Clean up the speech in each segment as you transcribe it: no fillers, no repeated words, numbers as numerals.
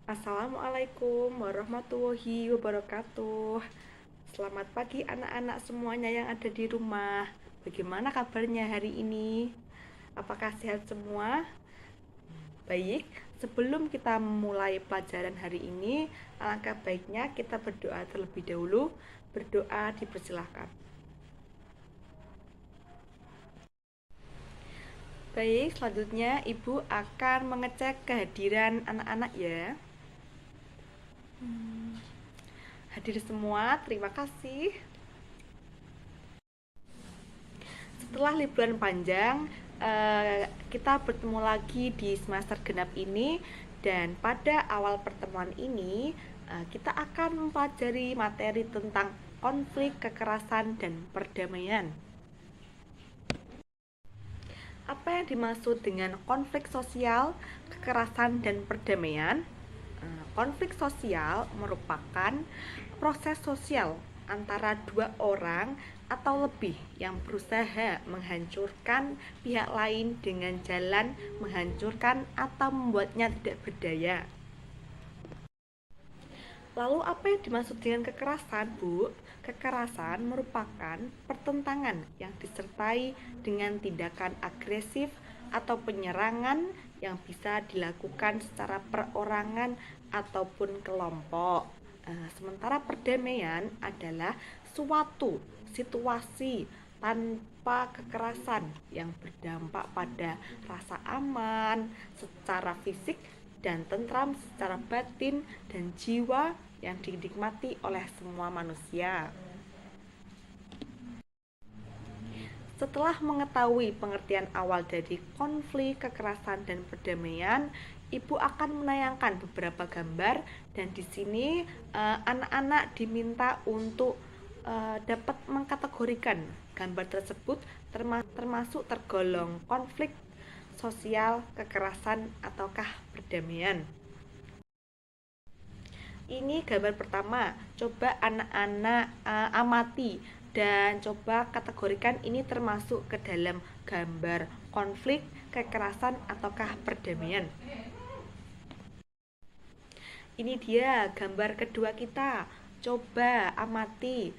Assalamualaikum warahmatullahi wabarakatuh. Selamat pagi anak-anak semuanya yang ada di rumah. Bagaimana kabarnya hari ini? Apakah sehat semua? Baik, sebelum kita memulai pelajaran hari ini, alangkah baiknya kita berdoa terlebih dahulu. Berdoa dipersilahkan. Baik, selanjutnya Ibu akan mengecek kehadiran anak-anak ya. Hadir semua, terima kasih. Setelah liburan panjang, kita bertemu lagi di semester genap ini, dan pada awal pertemuan ini kita akan mempelajari materi tentang konflik, kekerasan, dan perdamaian. Apa yang dimaksud dengan konflik sosial, kekerasan, dan perdamaian? Konflik sosial merupakan proses sosial antara dua orang atau lebih yang berusaha menghancurkan pihak lain dengan jalan menghancurkan atau membuatnya tidak berdaya. Lalu apa yang dimaksud dengan kekerasan, Bu? Kekerasan merupakan pertentangan yang disertai dengan tindakan agresif atau penyerangan yang bisa dilakukan secara perorangan ataupun kelompok. Sementara perdamaian adalah suatu situasi tanpa kekerasan yang berdampak pada rasa aman secara fisik dan tentram secara batin dan jiwa yang dinikmati oleh semua manusia. Setelah mengetahui pengertian awal dari konflik, kekerasan, dan perdamaian, Ibu akan menayangkan beberapa gambar, dan di sini anak-anak diminta untuk dapat mengkategorikan gambar tersebut termasuk tergolong konflik sosial, kekerasan, ataukah perdamaian. Ini gambar pertama, coba anak-anak amati dan coba kategorikan ini termasuk ke dalam gambar konflik, kekerasan, ataukah perdamaian. Ini dia gambar kedua kita, coba amati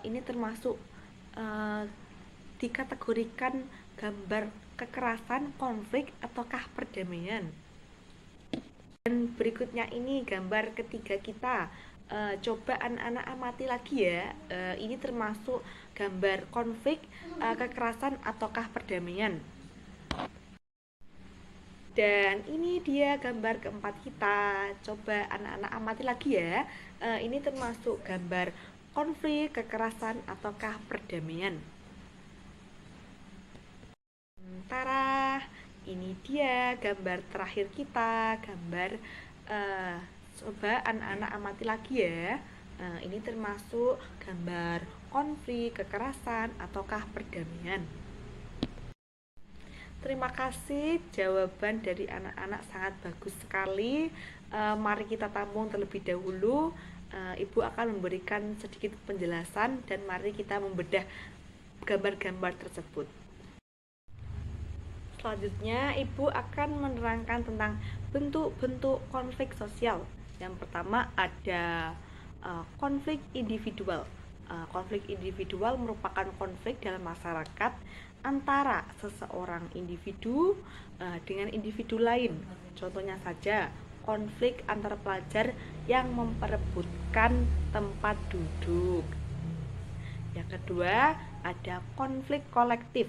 ini termasuk dikategorikan gambar kekerasan, konflik, ataukah perdamaian. Dan berikutnya ini gambar ketiga kita, coba anak-anak amati lagi ya, ini termasuk gambar konflik, kekerasan, ataukah perdamaian. Dan ini dia gambar keempat kita, coba anak-anak amati lagi ya, ini termasuk gambar konflik, kekerasan, ataukah perdamaian. Tara, ini dia gambar terakhir kita, gambar coba anak-anak amati lagi ya, ini termasuk gambar konflik, kekerasan, ataukah perdamaian. Terima kasih, jawaban dari anak-anak sangat bagus sekali. Mari kita tampung terlebih dahulu. Ibu akan memberikan sedikit penjelasan dan mari kita membedah gambar-gambar tersebut. Selanjutnya, Ibu akan menerangkan tentang bentuk-bentuk konflik sosial. Yang pertama ada konflik individual. Konflik individual merupakan konflik dalam masyarakat antara seseorang individu dengan individu lain. Contohnya saja, konflik antar pelajar yang memperebutkan tempat duduk. Yang kedua, ada konflik kolektif.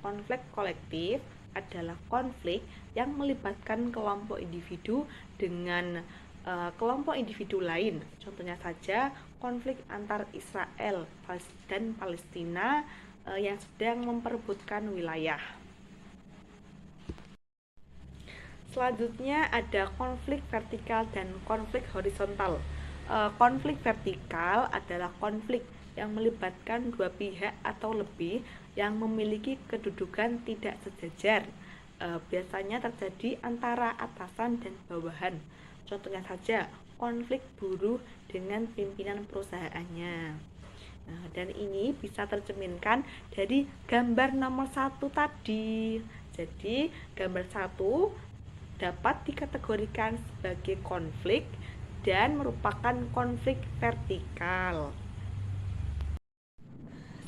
Konflik kolektif adalah konflik yang melibatkan kelompok individu dengan kelompok individu lain. Contohnya saja konflik antar Israel dan Palestina yang sedang memperebutkan wilayah. Selanjutnya ada konflik vertikal dan konflik horizontal. Konflik vertikal adalah konflik yang melibatkan dua pihak atau lebih yang memiliki kedudukan tidak sejajar. Biasanya terjadi antara atasan dan bawahan. Contohnya saja konflik buruh dengan pimpinan perusahaannya. Dan ini bisa tercerminkan dari gambar nomor 1 tadi. Jadi gambar 1 dapat dikategorikan sebagai konflik dan merupakan konflik vertikal.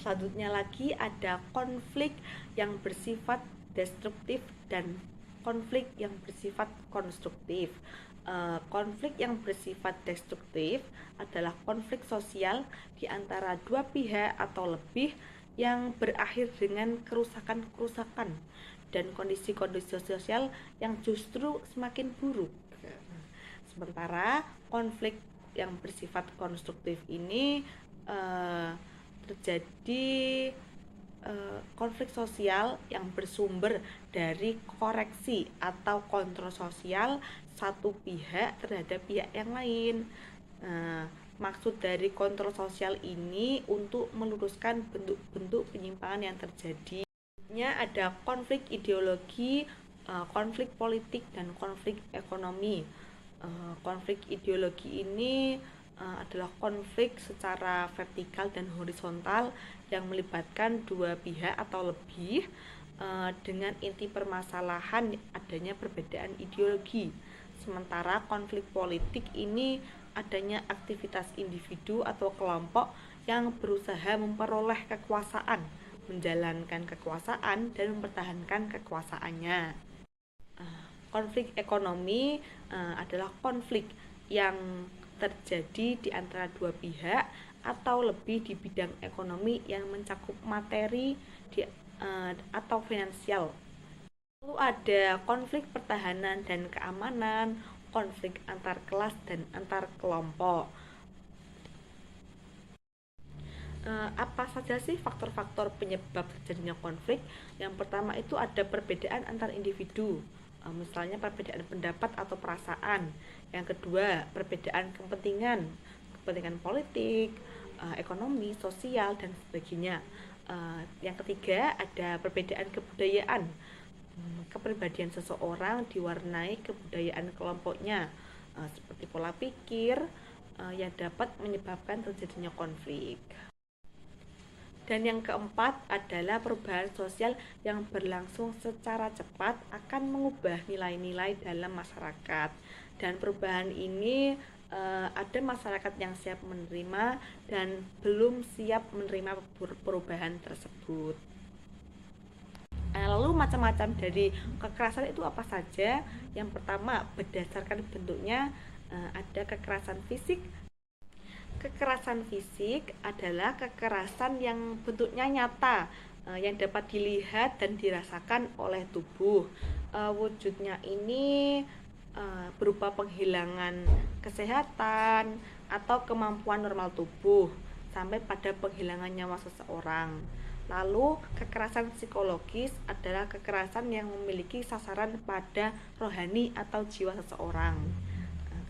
Selanjutnya lagi ada konflik yang bersifat destruktif dan konflik yang bersifat konstruktif. Konflik yang bersifat destruktif adalah konflik sosial di antara dua pihak atau lebih yang berakhir dengan kerusakan-kerusakan dan kondisi-kondisi sosial yang justru semakin buruk. Sementara konflik yang bersifat konstruktif ini terjadi konflik sosial yang bersumber dari koreksi atau kontrol sosial satu pihak terhadap pihak yang lain. Maksud dari kontrol sosial ini untuk meluruskan bentuk-bentuk penyimpangan yang terjadi. Ada konflik ideologi, konflik politik, dan konflik ekonomi. Konflik ideologi ini adalah konflik secara vertikal dan horizontal yang melibatkan dua pihak atau lebih dengan inti permasalahan adanya perbedaan ideologi. Sementara konflik politik ini adanya aktivitas individu atau kelompok yang berusaha memperoleh kekuasaan, menjalankan kekuasaan, dan mempertahankan kekuasaannya. Konflik ekonomi adalah konflik yang terjadi di antara dua pihak atau lebih di bidang ekonomi yang mencakup materi atau finansial. Lalu ada konflik pertahanan dan keamanan, konflik antar kelas dan antar kelompok. Apa saja sih faktor-faktor penyebab terjadinya konflik? Yang pertama itu ada perbedaan antar individu, misalnya perbedaan pendapat atau perasaan. Yang kedua, perbedaan kepentingan politik, ekonomi, sosial, dan sebagainya. Yang ketiga, ada perbedaan kebudayaan. Kepribadian seseorang diwarnai kebudayaan kelompoknya, seperti pola pikir yang dapat menyebabkan terjadinya konflik. Dan yang keempat adalah perubahan sosial yang berlangsung secara cepat akan mengubah nilai-nilai dalam masyarakat. Dan perubahan ini ada masyarakat yang siap menerima dan belum siap menerima perubahan tersebut. Lalu macam-macam dari kekerasan itu apa saja? Yang pertama, berdasarkan bentuknya ada kekerasan fisik. Kekerasan fisik adalah kekerasan yang bentuknya nyata, yang dapat dilihat dan dirasakan oleh tubuh. Wujudnya ini berupa penghilangan kesehatan atau kemampuan normal tubuh sampai pada penghilangan nyawa seseorang. Lalu kekerasan psikologis adalah kekerasan yang memiliki sasaran pada rohani atau jiwa seseorang.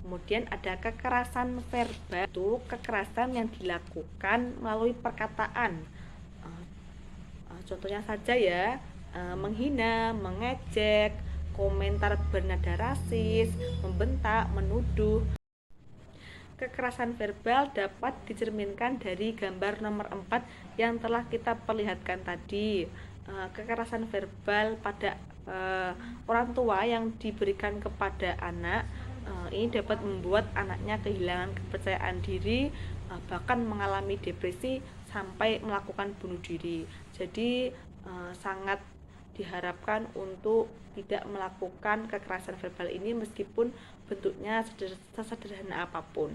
Kemudian ada kekerasan verbal, itu kekerasan yang dilakukan melalui perkataan. Contohnya saja ya, menghina, mengejek, komentar bernada rasis, membentak, menuduh. Kekerasan verbal dapat dicerminkan dari gambar nomor 4 yang telah kita perlihatkan tadi. Kekerasan verbal pada orang tua yang diberikan kepada anak ini dapat membuat anaknya kehilangan kepercayaan diri, bahkan mengalami depresi sampai melakukan bunuh diri. Jadi sangat diharapkan untuk tidak melakukan kekerasan verbal ini meskipun bentuknya sesederhana apapun.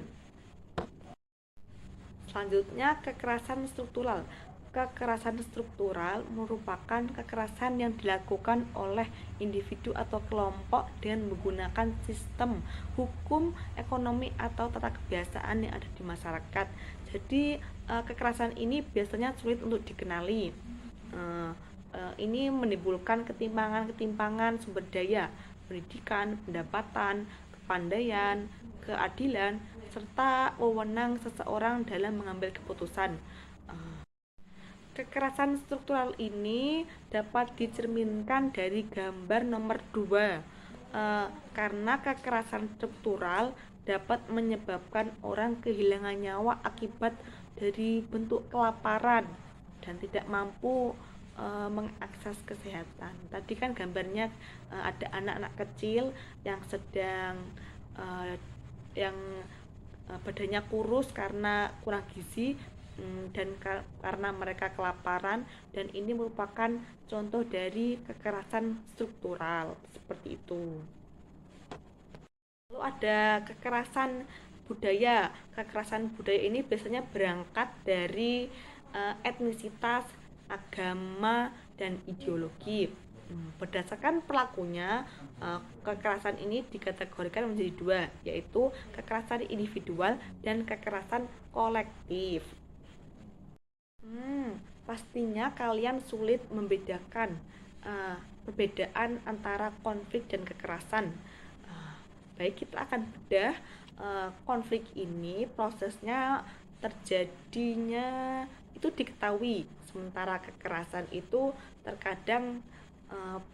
Selanjutnya, kekerasan struktural. Kekerasan struktural merupakan kekerasan yang dilakukan oleh individu atau kelompok dengan menggunakan sistem hukum, ekonomi, atau tata kebiasaan yang ada di masyarakat. Jadi kekerasan ini biasanya sulit untuk dikenali. Ini menimbulkan ketimpangan sumber daya, pendidikan, pendapatan, kepandaian, keadilan, serta wewenang seseorang dalam mengambil keputusan. Kekerasan struktural ini dapat dicerminkan dari gambar nomor 2, karena kekerasan struktural dapat menyebabkan orang kehilangan nyawa akibat dari bentuk kelaparan dan tidak mampu mengakses kesehatan. Tadi kan gambarnya ada anak-anak kecil yang sedang yang badannya kurus karena kurang gizi, dan karena mereka kelaparan, dan ini merupakan contoh dari kekerasan struktural seperti itu. Lalu ada kekerasan budaya. Kekerasan budaya ini biasanya berangkat dari etnisitas, agama, dan ideologi. Berdasarkan pelakunya, kekerasan ini dikategorikan menjadi dua, yaitu kekerasan individual dan kekerasan kolektif. Pastinya kalian sulit membedakan perbedaan antara konflik dan kekerasan. Baik, kita akan bedah konflik ini, prosesnya terjadinya itu diketahui, sementara kekerasan itu terkadang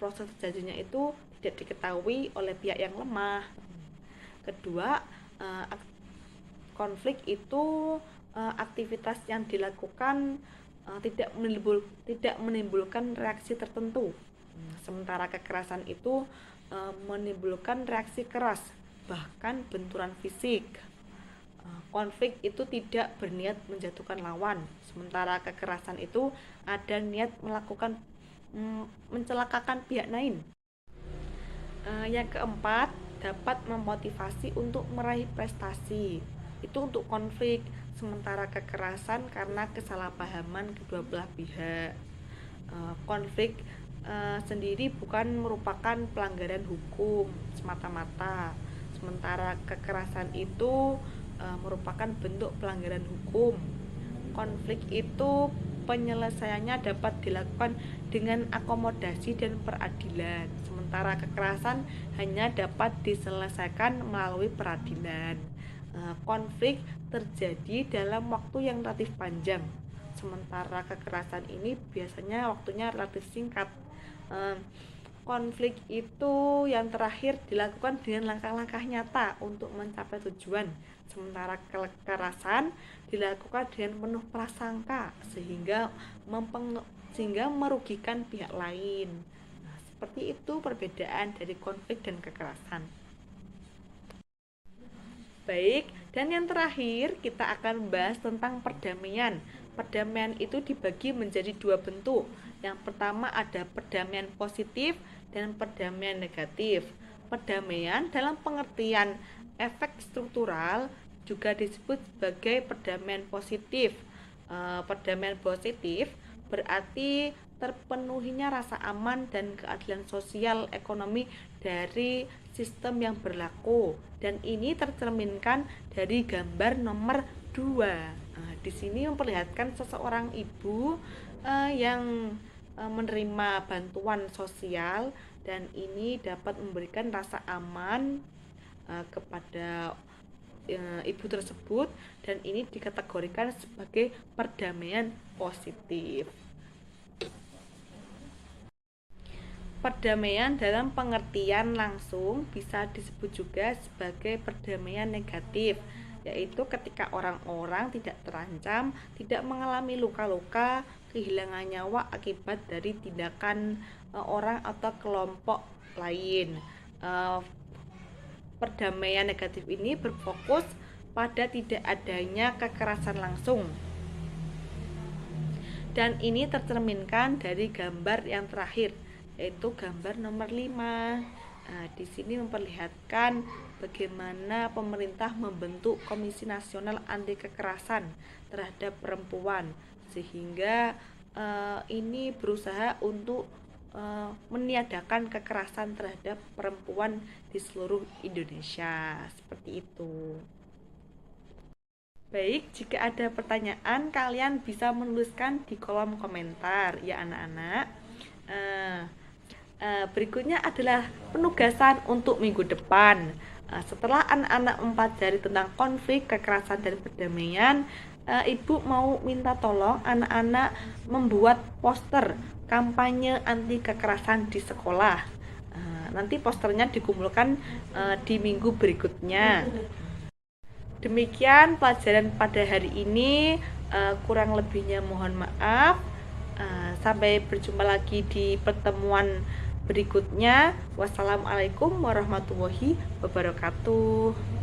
proses terjadinya itu tidak diketahui oleh pihak yang lemah. Kedua, konflik itu aktivitas yang dilakukan tidak menimbulkan reaksi tertentu, sementara kekerasan itu menimbulkan reaksi keras, bahkan benturan fisik. Konflik itu tidak berniat menjatuhkan lawan, sementara kekerasan itu ada niat mencelakakan pihak lain. Yang keempat, dapat memotivasi untuk meraih prestasi. Itu untuk konflik, sementara kekerasan karena kesalahpahaman kedua belah pihak. Konflik sendiri bukan merupakan pelanggaran hukum semata-mata, sementara kekerasan itu merupakan bentuk pelanggaran hukum. Konflik itu penyelesaiannya dapat dilakukan dengan akomodasi dan peradilan, sementara kekerasan hanya dapat diselesaikan melalui peradilan. Konflik terjadi dalam waktu yang relatif panjang, sementara kekerasan ini biasanya waktunya relatif singkat. Konflik itu yang terakhir dilakukan dengan langkah-langkah nyata untuk mencapai tujuan, sementara kekerasan dilakukan dengan penuh prasangka sehingga merugikan pihak lain. Seperti itu perbedaan dari konflik dan kekerasan. Baik, dan yang terakhir kita akan membahas tentang perdamaian. Perdamaian itu dibagi menjadi dua bentuk. Yang pertama ada perdamaian positif dan perdamaian negatif. Perdamaian dalam pengertian efek struktural juga disebut sebagai perdamaian positif. Perdamaian positif berarti terpenuhinya rasa aman dan keadilan sosial ekonomi dari sistem yang berlaku, dan ini tercerminkan dari gambar nomor 2. Di sini memperlihatkan seseorang ibu yang menerima bantuan sosial, dan ini dapat memberikan rasa aman kepada ibu tersebut, dan ini dikategorikan sebagai perdamaian positif. Perdamaian dalam pengertian langsung bisa disebut juga sebagai perdamaian negatif, yaitu ketika orang-orang tidak terancam, tidak mengalami luka-luka, kehilangan nyawa akibat dari tindakan orang atau kelompok lain. Perdamaian negatif ini berfokus pada tidak adanya kekerasan langsung, dan ini tercerminkan dari gambar yang terakhir, yaitu gambar nomor 5. Di sini memperlihatkan bagaimana pemerintah membentuk Komisi Nasional Anti Kekerasan terhadap Perempuan, sehingga ini berusaha untuk meniadakan kekerasan terhadap perempuan di seluruh Indonesia. Seperti itu. Baik, jika ada pertanyaan kalian bisa menuliskan di kolom komentar ya anak-anak. Berikutnya adalah penugasan untuk minggu depan. Setelah anak-anak mempelajari tentang konflik, kekerasan, dan perdamaian, ibu mau minta tolong anak-anak membuat poster kampanye anti kekerasan di sekolah. Nanti posternya dikumpulkan di minggu berikutnya. Demikian pelajaran pada hari ini, kurang lebihnya mohon maaf. Sampai berjumpa lagi di pertemuan berikutnya. Wassalamualaikum warahmatullahi wabarakatuh.